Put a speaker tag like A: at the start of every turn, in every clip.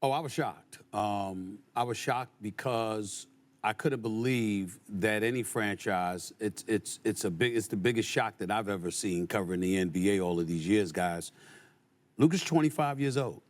A: Oh, I was shocked. I was shocked because I couldn't believe that any franchise. It's the biggest shock that I've ever seen covering the NBA all of these years, guys. Luka's 25 years old.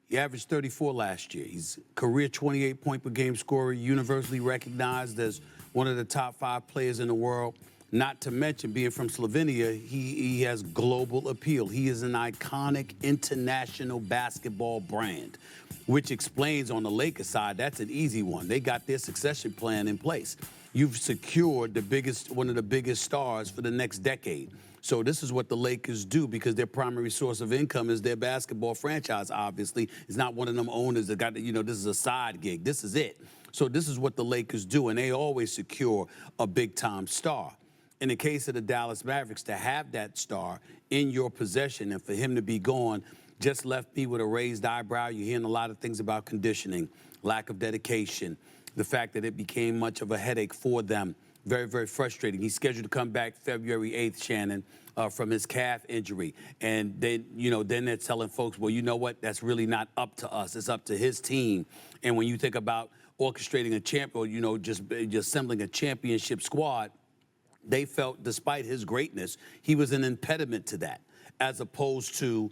A: He averaged 34 last year. He's career 28 point per game scorer, universally recognized as one of the top 5 players in the world. Not to mention, being from Slovenia, he has global appeal. He is an iconic international basketball brand, which explains on the Lakers side, that's an easy one. They got their succession plan in place. You've secured one of the biggest stars for the next decade. So this is what the Lakers do because their primary source of income is their basketball franchise, obviously. It's not one of them owners that got, this is a side gig. This is it. So this is what the Lakers do, and they always secure a big-time star. In the case of the Dallas Mavericks, to have that star in your possession and for him to be gone just left me with a raised eyebrow. You're hearing a lot of things about conditioning, lack of dedication, the fact that it became much of a headache for them. Very, very frustrating. He's scheduled to come back February 8th, Shannon, from his calf injury. And then they're telling folks, well, you know what? That's really not up to us. It's up to his team. And when you think about orchestrating a champ or, just assembling a championship squad, they felt, despite his greatness, he was an impediment to that, as opposed to,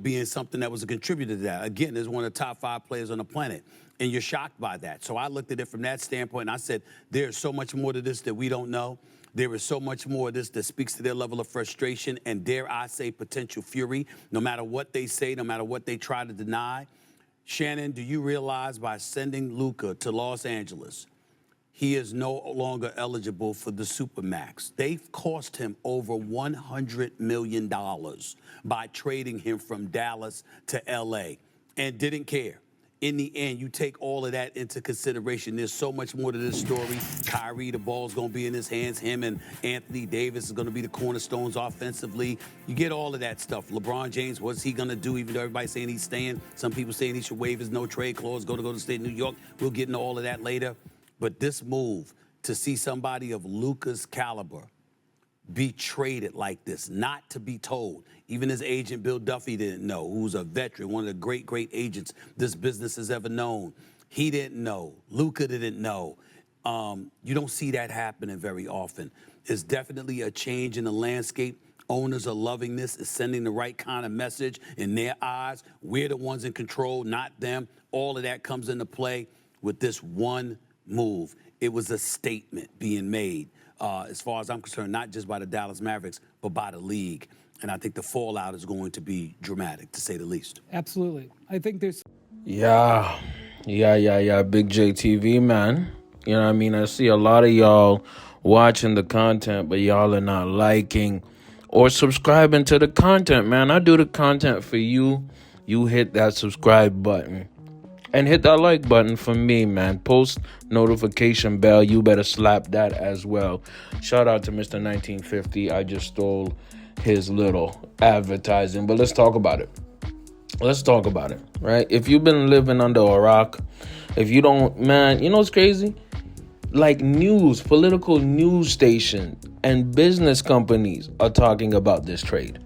A: being something that was a contributor to that. Again, there's one of the top 5 players on the planet, and you're shocked by that. So I looked at it from that standpoint, and I said, there's so much more to this that we don't know. There is so much more of this that speaks to their level of frustration and, dare I say, potential fury, no matter what they say, no matter what they try to deny. Shannon, do you realize by sending Luka to Los Angeles, he is no longer eligible for the Supermax? They've cost him over $100 million by trading him from Dallas to L.A. and didn't care. In the end, you take all of that into consideration. There's so much more to this story. Kyrie, the ball's going to be in his hands. Him and Anthony Davis is going to be the cornerstones offensively. You get all of that stuff. LeBron James, what's he going to do, even though everybody's saying he's staying? Some people saying he should waive his no-trade clause, go to the state of New York. We'll get into all of that later. But this move, to see somebody of Luka's caliber be traded like this, not to be told. Even his agent, Bill Duffy, didn't know, who's a veteran, one of the great, great agents this business has ever known. He didn't know. Luka didn't know. You don't see that happening very often. There's definitely a change in the landscape. Owners are loving this. It's sending the right kind of message in their eyes. We're the ones in control, not them. All of that comes into play with this one move. It was a statement being made, as far as I'm concerned, not just by the Dallas Mavericks, but by the league. And I think the fallout is going to be dramatic, to say the least.
B: Absolutely. I think there's...
C: Yeah. Big JTV, man. You know what I mean? I see a lot of y'all watching the content, but y'all are not liking or subscribing to the content, man. I do the content for you. You hit that subscribe button. And hit that like button for me, man. Post notification bell. You better slap that as well. Shout out to Mr. 1950. I just stole his little advertising. But let's talk about it. Right? If you've been living under a rock, if you don't, man, you know what's crazy? Like political news stations and business companies are talking about this trade.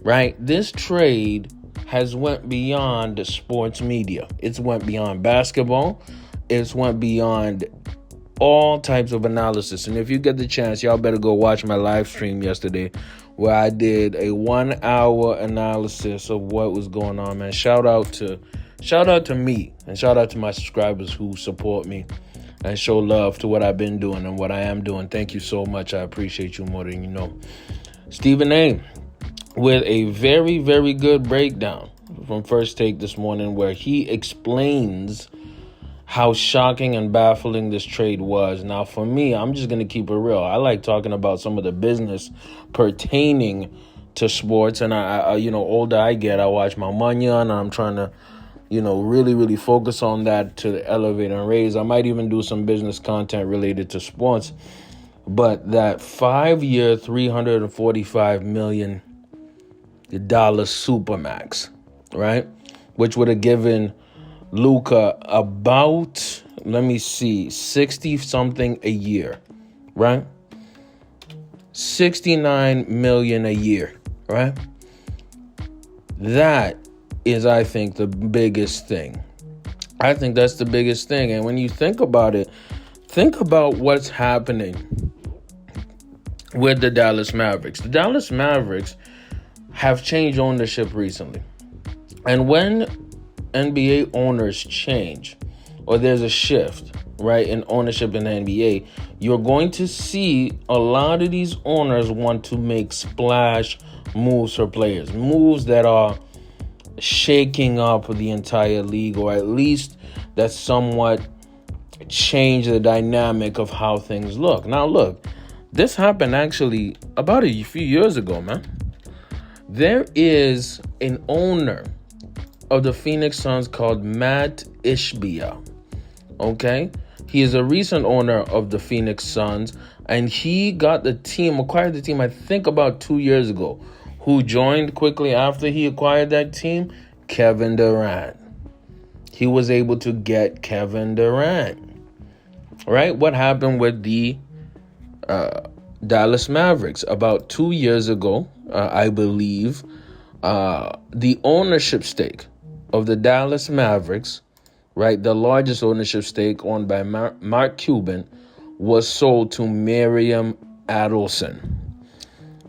C: Right? This trade has went beyond the sports media. It's went beyond basketball. It's went beyond all types of analysis. And if you get the chance, y'all better go watch my live stream yesterday where I did a 1-hour analysis of what was going on, man. Shout out to me and shout out to my subscribers who support me and show love to what I've been doing and what I am doing. Thank you so much. I appreciate you more than you know. Stephen A. with a very, very good breakdown from First Take this morning where he explains how shocking and baffling this trade was. Now, for me, I'm just going to keep it real. I like talking about some of the business pertaining to sports. And, I older I get, I watch my money on, and I'm trying to, really, really focus on that to elevate and raise. I might even do some business content related to sports. But that 5-year, $345 million Supermax, right? Which would have given Luka about, 60-something a year, right? $69 million a year, right? That is, I think, the biggest thing. I think that's the biggest thing. And when you think about it, think about what's happening with the Dallas Mavericks. The Dallas Mavericks have changed ownership recently. And when NBA owners change, or there's a shift, right, in ownership in the NBA, you're going to see a lot of these owners want to make splash moves for players, moves that are shaking up the entire league, or at least that somewhat change the dynamic of how things look. Now, look, this happened actually about a few years ago, man. There is an owner of the Phoenix Suns called Matt Ishbia. Okay? He is a recent owner of the Phoenix Suns, and he acquired the team, I think about 2 years ago. Who joined quickly after he acquired that team? Kevin Durant. He was able to get Kevin Durant. Right? What happened with the Dallas Mavericks? About 2 years ago, I believe, the ownership stake of the Dallas Mavericks, right, the largest ownership stake owned by Mark Cuban, was sold to Miriam Adelson.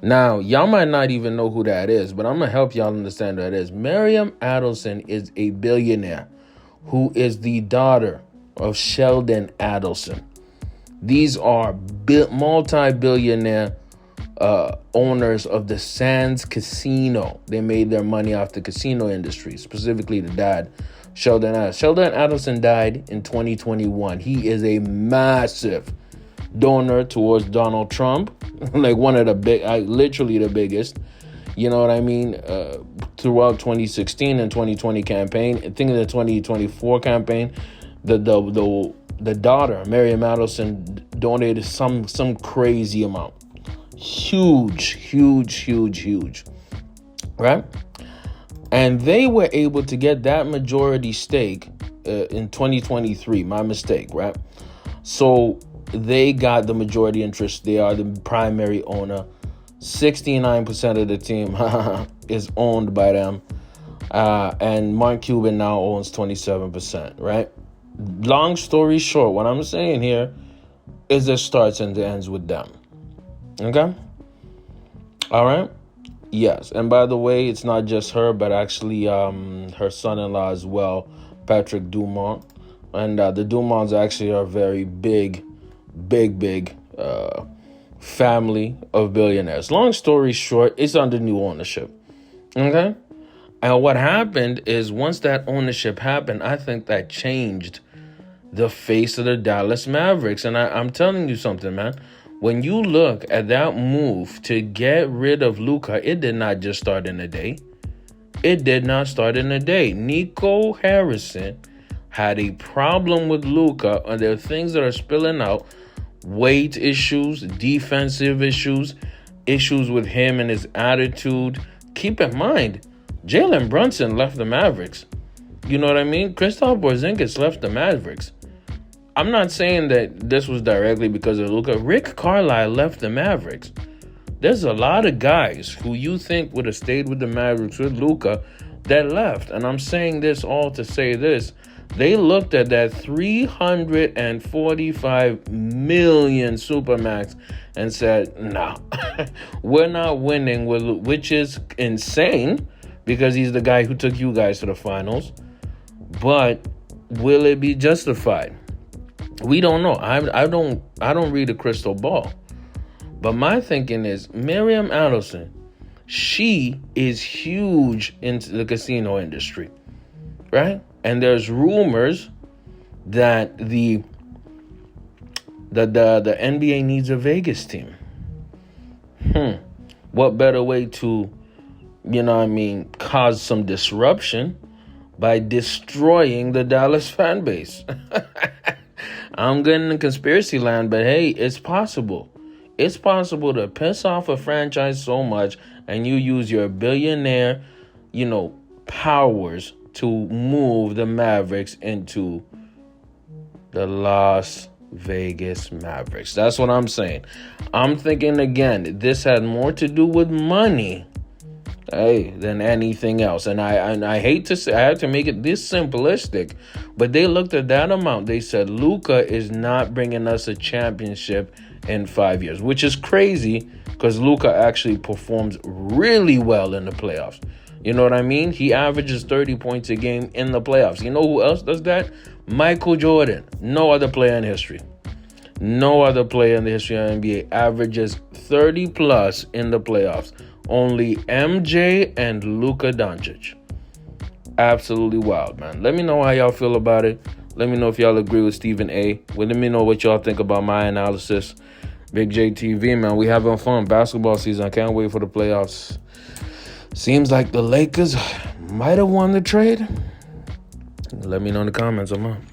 C: Now, y'all might not even know who that is, but I'm going to help y'all understand who that is. Miriam Adelson is a billionaire who is the daughter of Sheldon Adelson. These are multi-billionaire owners of the Sands Casino. They made their money off the casino industry, specifically the dad, Sheldon Adelson. Sheldon Adelson died in 2021. He is a massive donor towards Donald Trump, like one of the literally the biggest, you know what I mean, throughout 2016 and 2020 campaign. I think in the 2024 campaign, the daughter, Miriam Adelson, donated some crazy amount. Huge, right? And they were able to get that majority stake in 2023. My mistake, right? So they got the majority interest. They are the primary owner. 69% of the team is owned by them. And Mark Cuban now owns 27%, right? Long story short, what I'm saying here is it starts and it ends with them. Okay? All right? Yes. And by the way, it's not just her, but actually her son-in-law as well, Patrick Dumont. And the Dumonts actually are very big family of billionaires. Long story short, it's under new ownership. Okay? And what happened is once that ownership happened, I think that changed the face of the Dallas Mavericks. And I'm telling you something, man. When you look at that move to get rid of Luka, it did not just start in a day. It did not start in a day. Nico Harrison had a problem with Luka, and there are things that are spilling out. Weight issues, defensive issues with him and his attitude. Keep in mind, Jalen Brunson left the Mavericks. You know what I mean? Kristaps Porzingis left the Mavericks. I'm not saying that this was directly because of Luka. Rick Carlisle left the Mavericks. There's a lot of guys who you think would have stayed with the Mavericks with Luka that left. And I'm saying this all to say this. They looked at that $345 million Supermax and said, nah, we're not winning, which is insane because he's the guy who took you guys to the finals. But will it be justified? We don't know. I don't read a crystal ball. But my thinking is Miriam Adelson, she is huge into the casino industry, right? And there's rumors that the NBA needs a Vegas team. What better way to, cause some disruption by destroying the Dallas fan base? I'm getting in conspiracy land, but hey, it's possible. It's possible to piss off a franchise so much and you use your billionaire, powers to move the Mavericks into the Las Vegas Mavericks. That's what I'm saying. I'm thinking, again, this had more to do with money hey, than anything else. And I hate to say, I have to make it this simplistic, but they looked at that amount. They said Luka is not bringing us a championship in 5 years, which is crazy because Luka actually performs really well in the playoffs. You know what I mean? He averages 30 points a game in the playoffs. You know who else does that? Michael Jordan. No other player in history. No other player in the history of the NBA averages 30 plus in the playoffs. Only MJ and Luka Doncic. Absolutely wild, man. Let me know how y'all feel about it. Let me know if y'all agree with Stephen A. Well, let me know what y'all think about my analysis. Big J TV, man. We having fun. Basketball season. I can't wait for the playoffs. Seems like the Lakers might have won the trade. Let me know in the comments. I'm on.